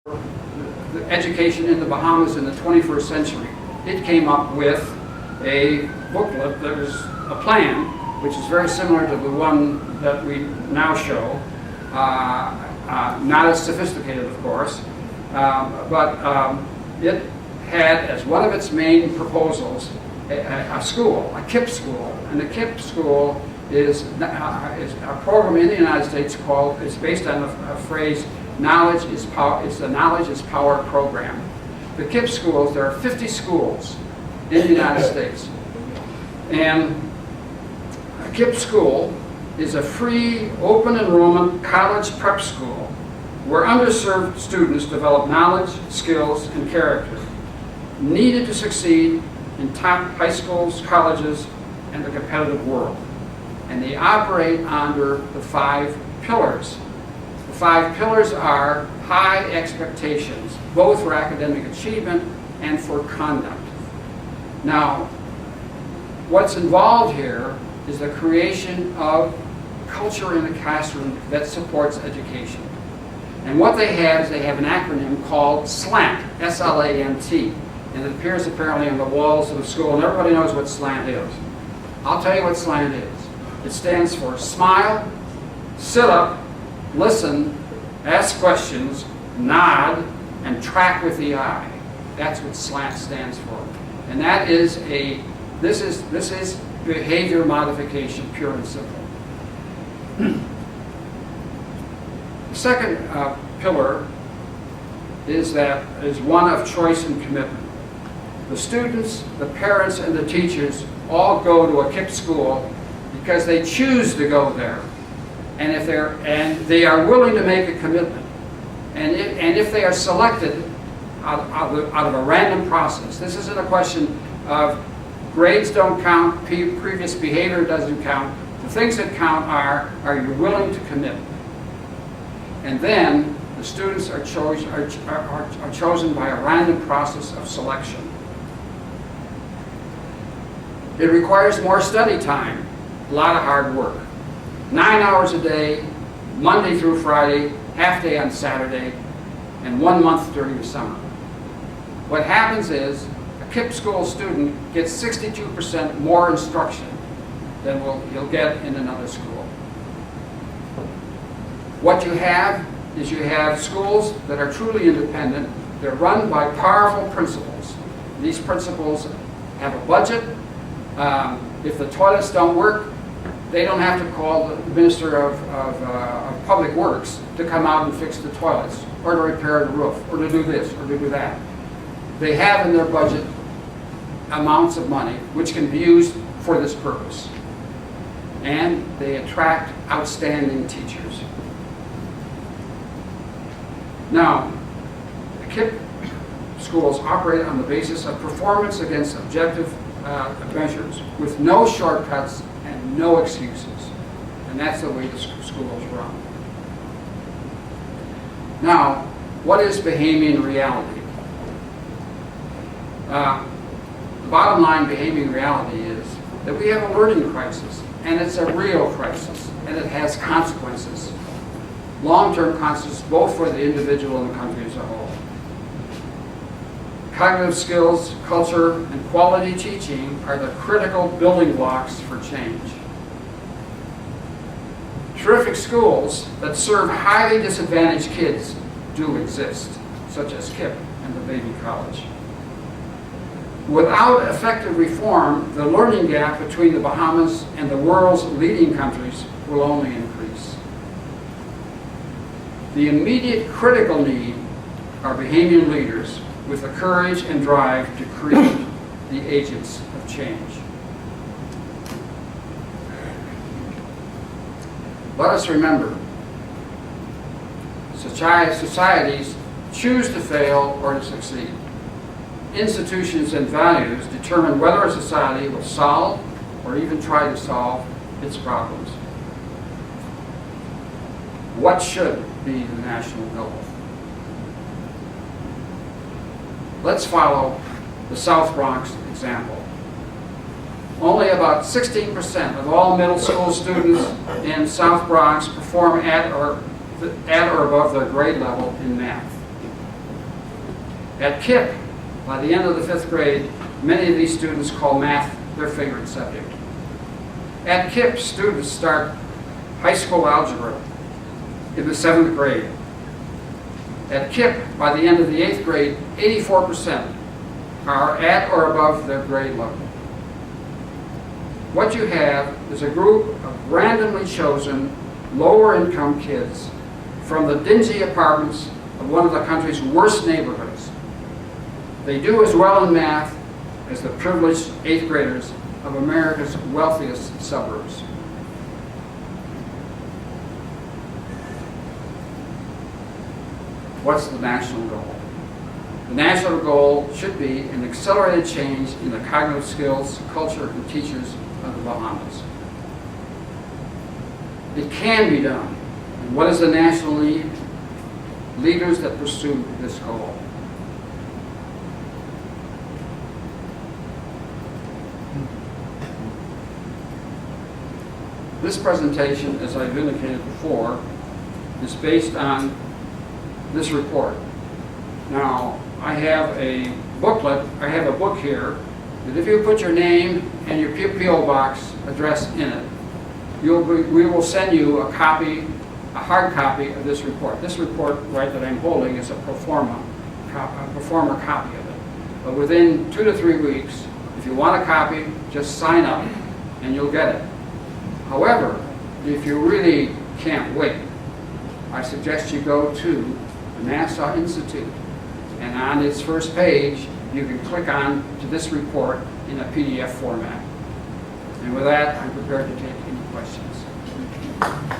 the education in the Bahamas in the 21st century. It came up with a booklet that was a plan, which is very similar to the one that we now show. Not as sophisticated, of course, but it had as one of its main proposals a school, a KIPP school, and the KIPP school is a program in the United States called, it's based on a phrase, knowledge is power. It's the Knowledge is Power program. The KIPP schools, there are 50 schools in the United States, and a KIPP school is a free, open enrollment college prep school where underserved students develop knowledge, skills, and character needed to succeed in top high schools, colleges, and the competitive world. And they operate under the 5 pillars. The 5 pillars are high expectations, both for academic achievement and for conduct. Now, what's involved here is the creation of culture in the classroom that supports education. And what they have is they have an acronym called SLANT, S-L-A-N-T, and it appears apparently on the walls of the school, and everybody knows what SLANT is. I'll tell you what SLANT is. It stands for smile, sit up, listen, ask questions, nod, and track with the eye. That's what SLANT stands for. And that is this is behavior modification, pure and simple. The second pillar is one of choice and commitment. The students, the parents, and the teachers all go to a KIPP school because they choose to go there, and they are willing to make a commitment. And if they are selected out of a random process, this isn't a question of grades don't count, previous behavior doesn't count. The things that count are you willing to commit? And then the students are chosen by a random process of selection. It requires more study time, a lot of hard work. 9 hours a day, Monday through Friday, half day on Saturday, and 1 month during the summer. What happens is a KIPP school student gets 62% more instruction than you'll get in another school. What you have is you have schools that are truly independent. They're run by powerful principals. These principals have a budget. If the toilets don't work, they don't have to call the Minister of Public Works to come out and fix the toilets, or to repair the roof, or to do this, or to do that. They have in their budget amounts of money which can be used for this purpose. And they attract outstanding teachers. Now, the KIPP schools operate on the basis of performance against objective measures with no shortcuts and no excuses. And that's the way the schools run. Now, what is Bahamian reality? The bottom line Bahamian reality is that we have a learning crisis, and it's a real crisis, and it has consequences. Long-term consequences both for the individual and the country as a whole. Cognitive skills, culture, and quality teaching are the critical building blocks for change. Terrific schools that serve highly disadvantaged kids do exist, such as KIPP and the Baby College. Without effective reform, the learning gap between the Bahamas and the world's leading countries will only increase. The immediate critical need are Bahamian leaders with the courage and drive to create the agents of change. Let us remember, societies choose to fail or to succeed. Institutions and values determine whether a society will solve or even try to solve its problems. What should be the national goal? Let's follow the South Bronx example. Only about 16% of all middle school students in South Bronx perform at or above their grade level in math. At KIPP, by the end of the 5th grade, many of these students call math their favorite subject. At KIPP, students start high school algebra in the 7th grade. At KIPP, by the end of the 8th grade, 84% are at or above their grade level. What you have is a group of randomly chosen lower income kids from the dingy apartments of one of the country's worst neighborhoods. They do as well in math as the privileged 8th graders of America's wealthiest suburbs. What's the national goal? The national goal should be an accelerated change in the cognitive skills, culture, and teachers of the Bahamas. It can be done. And what is the national need? Leaders that pursue this goal. This presentation, as I've indicated before, is based on this report. Now, I have a booklet, I have a book here, that if you put your name and your P.O. box address in it, we will send you a copy, a hard copy of this report. This report, right, that I'm holding is a pro forma copy of it. But within 2 to 3 weeks, if you want a copy, just sign up and you'll get it. However, if you really can't wait, I suggest you go to the Nassau Institute, and on its first page, you can click on to this report in a PDF format. And with that, I'm prepared to take any questions.